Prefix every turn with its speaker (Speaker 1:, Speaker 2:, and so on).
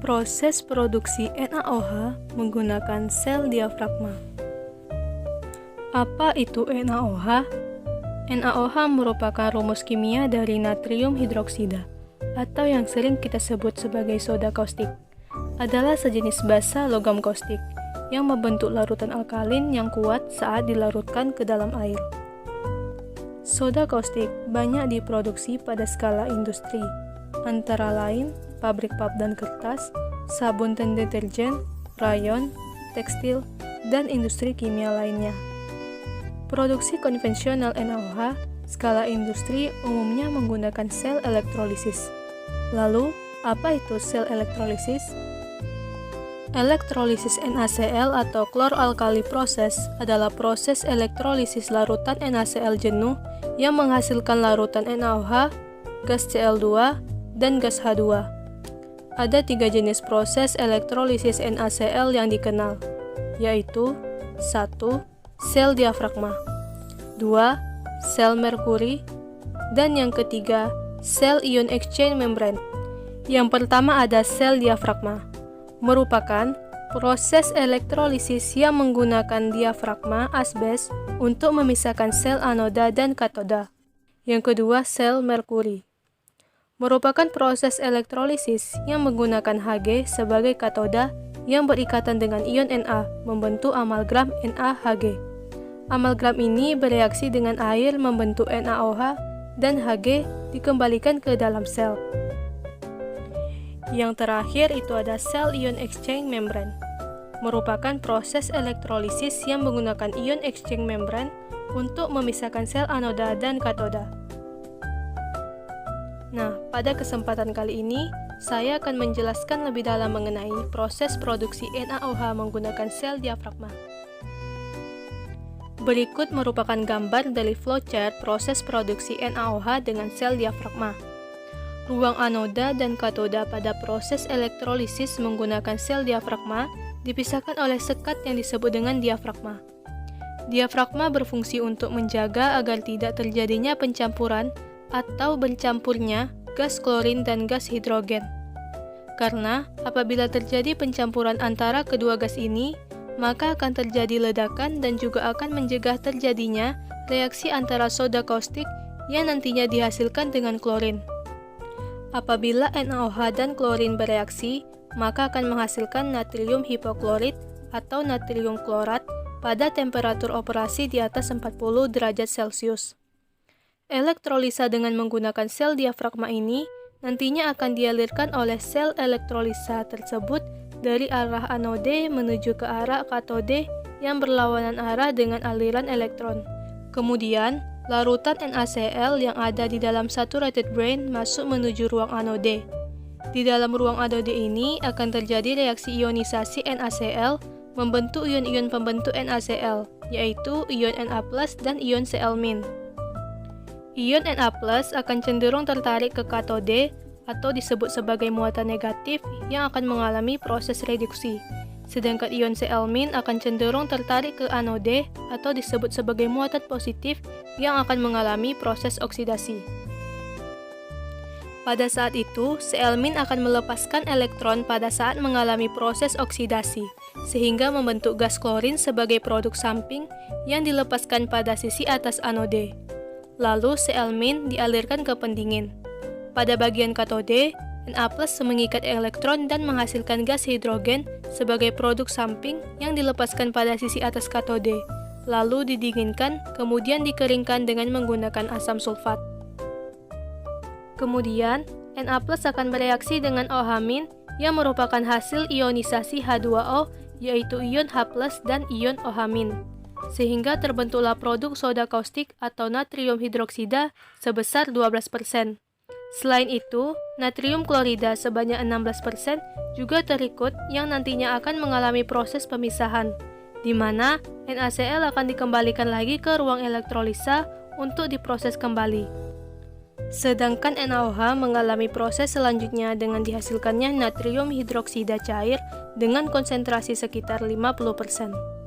Speaker 1: Proses produksi NaOH menggunakan sel diafragma. Apa itu NaOH? NaOH merupakan rumus kimia dari natrium hidroksida, atau yang sering kita sebut sebagai soda kaustik. Adalah sejenis basa logam kaustik yang membentuk larutan alkalin yang kuat saat dilarutkan ke dalam air. Soda kaustik banyak diproduksi pada skala industri, antara lain pabrik pulp dan kertas, sabun dan deterjen, rayon, tekstil, dan industri kimia lainnya. Produksi konvensional NaOH skala industri umumnya menggunakan sel elektrolisis. Lalu, apa itu sel elektrolisis? Elektrolisis NaCl atau kloralkali proses adalah proses elektrolisis larutan NaCl jenuh yang menghasilkan larutan NaOH, gas Cl2, dan gas H2. Ada 3 jenis proses elektrolisis NaCl yang dikenal, yaitu 1. Sel diafragma, 2. Sel merkuri, dan yang ketiga, sel ion exchange membrane. Yang pertama ada sel diafragma, merupakan proses elektrolisis yang menggunakan diafragma asbes untuk memisahkan sel anoda dan katoda. Yang kedua, sel merkuri, merupakan proses elektrolisis yang menggunakan Hg sebagai katoda yang berikatan dengan ion Na membentuk amalgam NaHg. Amalgam ini bereaksi dengan air membentuk NaOH dan Hg dikembalikan ke dalam sel. Yang terakhir itu ada sel ion exchange membrane, merupakan proses elektrolisis yang menggunakan ion exchange membrane untuk memisahkan sel anoda dan katoda. Nah, pada kesempatan kali ini, saya akan menjelaskan lebih dalam mengenai proses produksi NaOH menggunakan sel diafragma. Berikut merupakan gambar dari flowchart proses produksi NaOH dengan sel diafragma. Ruang anoda dan katoda pada proses elektrolisis menggunakan sel diafragma dipisahkan oleh sekat yang disebut dengan diafragma. Diafragma berfungsi untuk menjaga agar tidak terjadinya pencampuran atau bercampurnya gas klorin dan gas hidrogen. Karena apabila terjadi pencampuran antara kedua gas ini, maka akan terjadi ledakan dan juga akan mencegah terjadinya reaksi antara soda kaustik yang nantinya dihasilkan dengan klorin. Apabila NaOH dan klorin bereaksi, maka akan menghasilkan natrium hipoklorit atau natrium klorat pada temperatur operasi di atas 40 derajat Celcius. Elektrolisa dengan menggunakan sel diafragma ini nantinya akan dialirkan oleh sel elektrolisa tersebut dari arah anode menuju ke arah katode yang berlawanan arah dengan aliran elektron. Kemudian, larutan NaCl yang ada di dalam saturated brane masuk menuju ruang anode. Di dalam ruang anode ini akan terjadi reaksi ionisasi NaCl membentuk ion-ion pembentuk NaCl, yaitu ion Na+ dan ion Cl-. Ion Na+ akan cenderung tertarik ke katode atau disebut sebagai muatan negatif yang akan mengalami proses reduksi. Sedangkan ion Cl- akan cenderung tertarik ke anode atau disebut sebagai muatan positif yang akan mengalami proses oksidasi. Pada saat itu, Cl- akan melepaskan elektron pada saat mengalami proses oksidasi, sehingga membentuk gas klorin sebagai produk samping yang dilepaskan pada sisi atas anode. Lalu Cl- dialirkan ke pendingin. Pada bagian katode, Na+ mengikat elektron dan menghasilkan gas hidrogen sebagai produk samping yang dilepaskan pada sisi atas katode, lalu didinginkan, kemudian dikeringkan dengan menggunakan asam sulfat. Kemudian, Na+ akan bereaksi dengan OH- yang merupakan hasil ionisasi H2O, yaitu ion H+ dan ion OH-, sehingga terbentuklah produk soda kaustik atau natrium hidroksida sebesar 12%. Selain itu, natrium klorida sebanyak 16% juga terikut yang nantinya akan mengalami proses pemisahan, di mana NaCl akan dikembalikan lagi ke ruang elektrolisa untuk diproses kembali. Sedangkan NaOH mengalami proses selanjutnya dengan dihasilkannya natrium hidroksida cair dengan konsentrasi sekitar 50%.